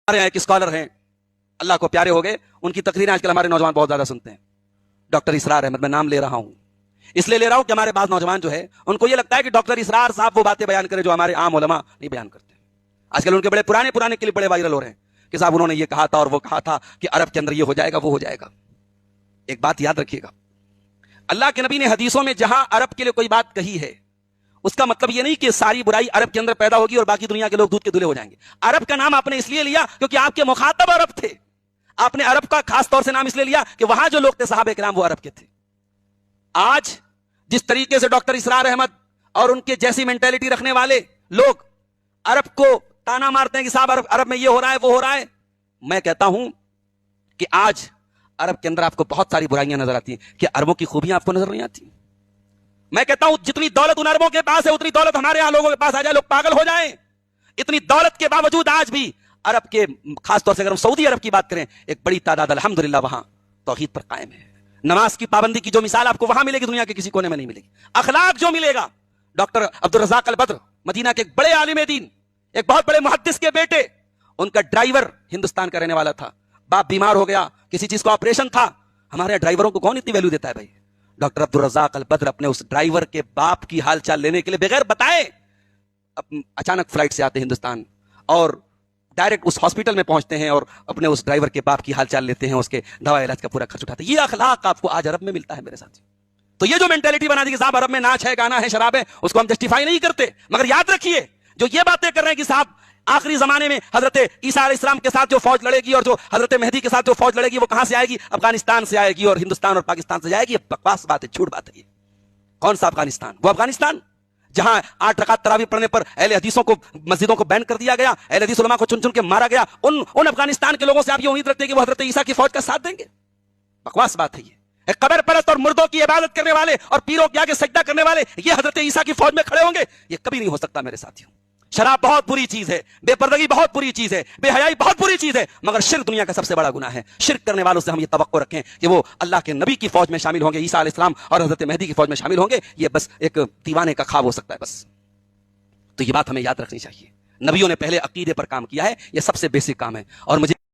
ہمارے ایک اسکالر ہیں, اللہ کو پیارے ہو گئے, ان کی تقریریں آج کل ہمارے نوجوان بہت زیادہ سنتے ہیں, ڈاکٹر اسرار احمد. میں نام لے رہا ہوں اس لیے لے رہا ہوں کہ ہمارے بعض نوجوان جو ہے ان کو یہ لگتا ہے کہ ڈاکٹر اسرار صاحب وہ باتیں بیان کریں جو ہمارے عام علماء نہیں بیان کرتے. آج کل ان کے بڑے پرانے کلپ بڑے وائرل ہو رہے ہیں کہ صاحب انہوں نے یہ کہا تھا اور وہ کہا تھا کہ عرب کے اندر یہ ہو جائے گا وہ ہو جائے گا. ایک بات یاد رکھیے گا, اللہ کے نبی نے حدیثوں میں جہاں عرب کے لیے کوئی بات کہی ہے اس کا مطلب یہ نہیں کہ ساری برائی عرب کے اندر پیدا ہوگی اور باقی دنیا کے لوگ دودھ کے دھلے ہو جائیں گے. عرب کا نام آپ نے اس لیے لیا کیونکہ آپ کے مخاطب عرب تھے. آپ نے عرب کا خاص طور سے نام اس لیے لیا کہ وہاں جو لوگ تھے صحابہ کرام وہ عرب کے تھے. آج جس طریقے سے ڈاکٹر اسرار احمد اور ان کے جیسی مینٹیلٹی رکھنے والے لوگ عرب کو تانا مارتے ہیں کہ صاحب عرب میں یہ ہو رہا ہے وہ ہو رہا ہے, میں کہتا ہوں کہ آج عرب کے اندر آپ کو بہت ساری برائیاں نظر آتی ہیں. کہ عربوں کی خوبیاں آپ کو نظر نہیں آتی؟ میں کہتا ہوں جتنی دولت ان عربوں کے پاس ہے اتنی دولت ہمارے یہاں لوگوں کے پاس آ جائے لوگ پاگل ہو جائیں. اتنی دولت کے باوجود آج بھی عرب کے, خاص طور سے اگر ہم سعودی عرب کی بات کریں, ایک بڑی تعداد الحمدللہ وہاں توحید پر قائم ہے. نماز کی پابندی کی جو مثال آپ کو وہاں ملے گی دنیا کے کسی کونے میں نہیں ملے گی. اخلاق جو ملے گا, ڈاکٹر عبدالرزاق البدر مدینہ کے ایک بڑے عالم دین, ایک بہت بڑے محدث کے بیٹے, ان کا ڈرائیور ہندوستان کا رہنے والا تھا, باپ بیمار ہو گیا, کسی چیز کو آپریشن تھا. ہمارے ڈرائیوروں کو کون اتنی ویلیو دیتا ہے بھائی؟ ڈاکٹر عبدالرزاق البدر اپنے اس ڈرائیور کے باپ کی حال چال لینے کے لیے بغیر بتائے اچانک فلائٹ سے آتے ہیں ہندوستان اور ڈائریکٹ اس ہاسپٹل میں پہنچتے ہیں اور اپنے اس ڈرائیور کے باپ کی حال چال لیتے ہیں, اس کے دوا علاج کا پورا خرچ اٹھاتے ہیں. یہ اخلاق آپ کو آج عرب میں ملتا ہے میرے ساتھی. تو یہ جو مینٹیلٹی بنا دی کہ صاحب عرب میں ناچ ہے, گانا ہے, شراب ہے, اس کو ہم جسٹیفائی نہیں کرتے. مگر یاد رکھیے جو یہ باتیں کر رہے ہیں کہ صاحب آخری زمانے میں حضرت عیسیٰ علیہ السلام کے ساتھ جو فوج لڑے گی اور جو حضرت مہدی کے ساتھ جو فوج لڑے گی وہ کہاں سے آئے گی؟ افغانستان سے آئے گی اور ہندوستان اور پاکستان سے جائے گی. یہ بکواس بات ہے, جھوٹ بات ہے. یہ کون سا افغانستان؟ وہ افغانستان جہاں 8 رکعت تراویح پڑھنے پر اہل حدیثوں کو مسجدوں کو بین کر دیا گیا, اہل حدیث علماء کو چن چن کے مارا گیا. ان افغانستان کے لوگوں سے آپ یہ امید رکھتے ہیں کہ وہ حضرت عیسیٰ کی فوج کا ساتھ دیں گے؟ بکواس بات ہے. یہ قبر پرست اور مردوں کی عبادت کرنے والے اور پیروں کے آگے سجدہ کرنے والے یہ حضرت عیسیٰ کی فوج میں کھڑے ہوں گے؟ یہ کبھی نہیں ہو سکتا میرے ساتھیوں. شراب بہت بری چیز ہے, بے پردگی بہت بری چیز ہے, بے حیائی بہت بری چیز ہے, مگر شرک دنیا کا سب سے بڑا گناہ ہے. شرک کرنے والوں سے ہم یہ توقع رکھیں کہ وہ اللہ کے نبی کی فوج میں شامل ہوں گے, عیسیٰ علیہ السلام اور حضرت مہدی کی فوج میں شامل ہوں گے, یہ بس ایک دیوانے کا خواب ہو سکتا ہے بس. تو یہ بات ہمیں یاد رکھنی چاہیے. نبیوں نے پہلے عقیدے پر کام کیا ہے, یہ سب سے بیسک کام ہے. اور مجھے